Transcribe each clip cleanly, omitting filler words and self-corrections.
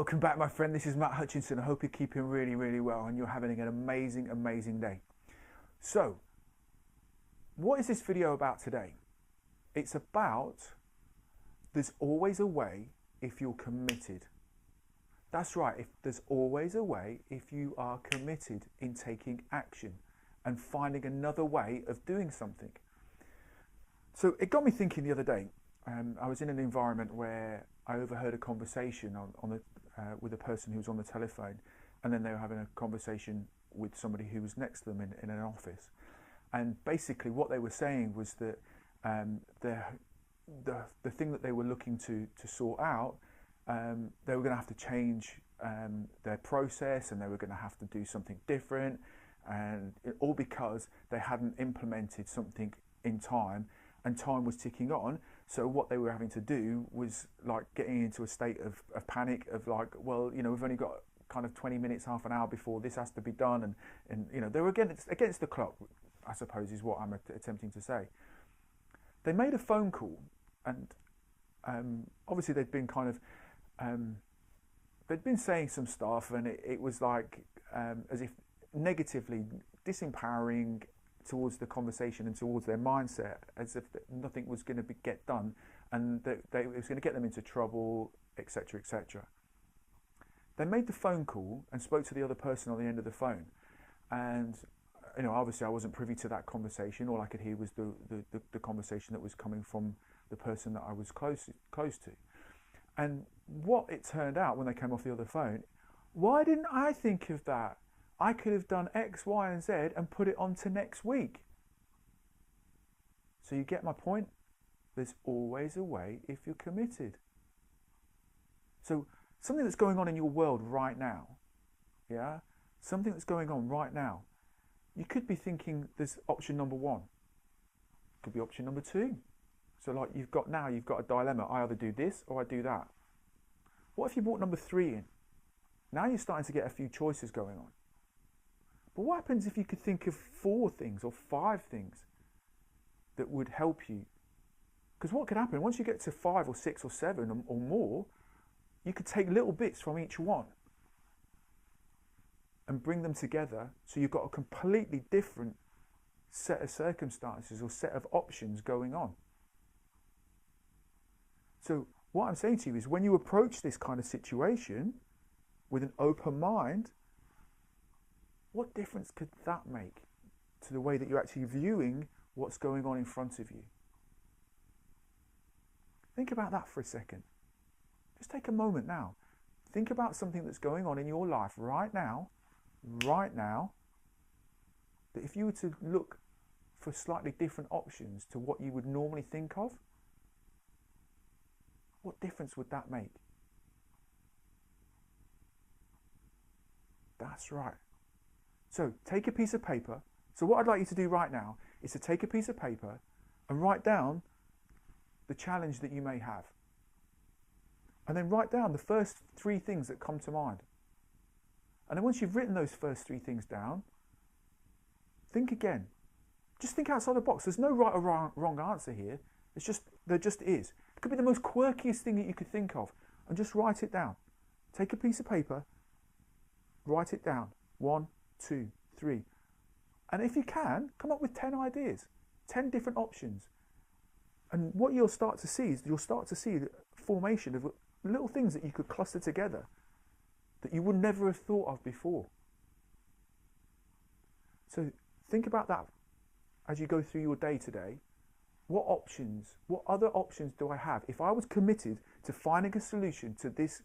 Welcome back, my friend. This is Matt Hutchinson. I hope you're keeping really well and you're having an amazing day. So, what is this video about today? It's about there's always a way if you're committed. That's right, there's always a way if you are committed in taking action and finding another way of doing something. So it got me thinking the other day. I was in an environment where I overheard a conversation with a person who was on the telephone, and then they were having a conversation with somebody who was next to them in an office. And basically what they were saying was that the thing that they were looking to sort out, they were going to have to change their process, and they were going to have to do something different, and all because they hadn't implemented something in time, and time was ticking on. So what they were having to do was like getting into a state of panic of like, well, you know, we've only got kind of 20 minutes, half an hour before this has to be done. And you know, they were against the clock, I suppose is what I'm attempting to say. They made a phone call, and obviously they'd been kind of, they'd been saying some stuff, and it was like as if negatively disempowering towards the conversation and towards their mindset, as if nothing was going to get done, and that it was going to get them into trouble, etc., etc. They made the phone call and spoke to the other person on the end of the phone, and you know, obviously I wasn't privy to that conversation. All I could hear was the conversation that was coming from the person that I was close to. And what it turned out when they came off the other phone, why didn't I think of that? I could have done X, Y, and Z and put it on to next week. So you get my point? There's always a way if you're committed. So something that's going on in your world right now, yeah? Something that's going on right now. You could be thinking there's option number one. Could be option number two. So like you've got a dilemma. I either do this or I do that. What if you brought number three in? Now you're starting to get a few choices going on. But what happens if you could think of 4 things or 5 things that would help you? Because what could happen, once you get to 5 or 6 or 7 or more, you could take little bits from each one and bring them together, so you've got a completely different set of circumstances or set of options going on. So what I'm saying to you is, when you approach this kind of situation with an open mind, what difference could that make to the way that you're actually viewing what's going on in front of you? Think about that for a second. Just take a moment now. Think about something that's going on in your life right now, that if you were to look for slightly different options to what you would normally think of, what difference would that make? That's right. So take a piece of paper. So what I'd like you to do right now is to take a piece of paper and write down the challenge that you may have. And then write down the first 3 things that come to mind. And then once you've written those first 3 things down, think again. Just think outside the box. There's no right or wrong answer here. There just is. It could be the most quirkiest thing that you could think of, and just write it down. Take a piece of paper, write it down. 1, 2, 3. And if you can, come up with 10 ideas, 10 different options. And what you'll start to see is the formation of little things that you could cluster together that you would never have thought of before. So think about that as you go through your day today. What other options do I have? If I was committed to finding a solution to this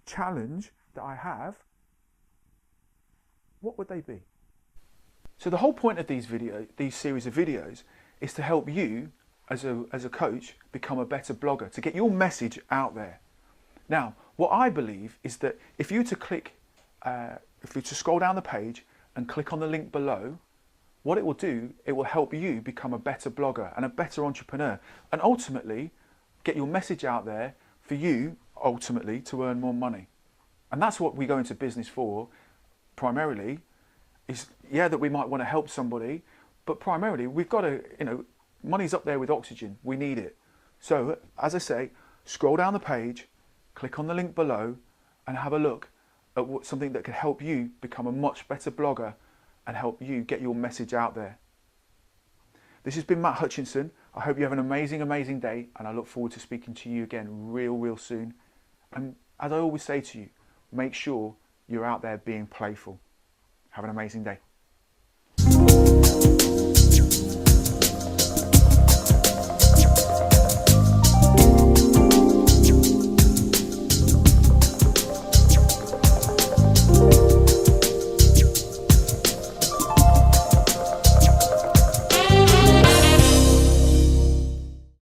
challenge that I have, what would they be? So the whole point of these series of videos is to help you as a coach become a better blogger, to get your message out there. Now, what I believe is that if you were to scroll down the page and click on the link below, what it will do, it will help you become a better blogger and a better entrepreneur, and ultimately get your message out there for you ultimately to earn more money. And that's what we go into business for. Primarily is, yeah, that we might want to help somebody, but primarily we've got to, you know, money's up there with oxygen. We need it. So as I say, scroll down the page, click on the link below, and have a look at something that can help you become a much better blogger and help you get your message out there. This has been Matt Hutchinson. I hope you have an amazing, amazing day, and I look forward to speaking to you again real soon. And as I always say to you, make sure you're out there being playful. Have an amazing day.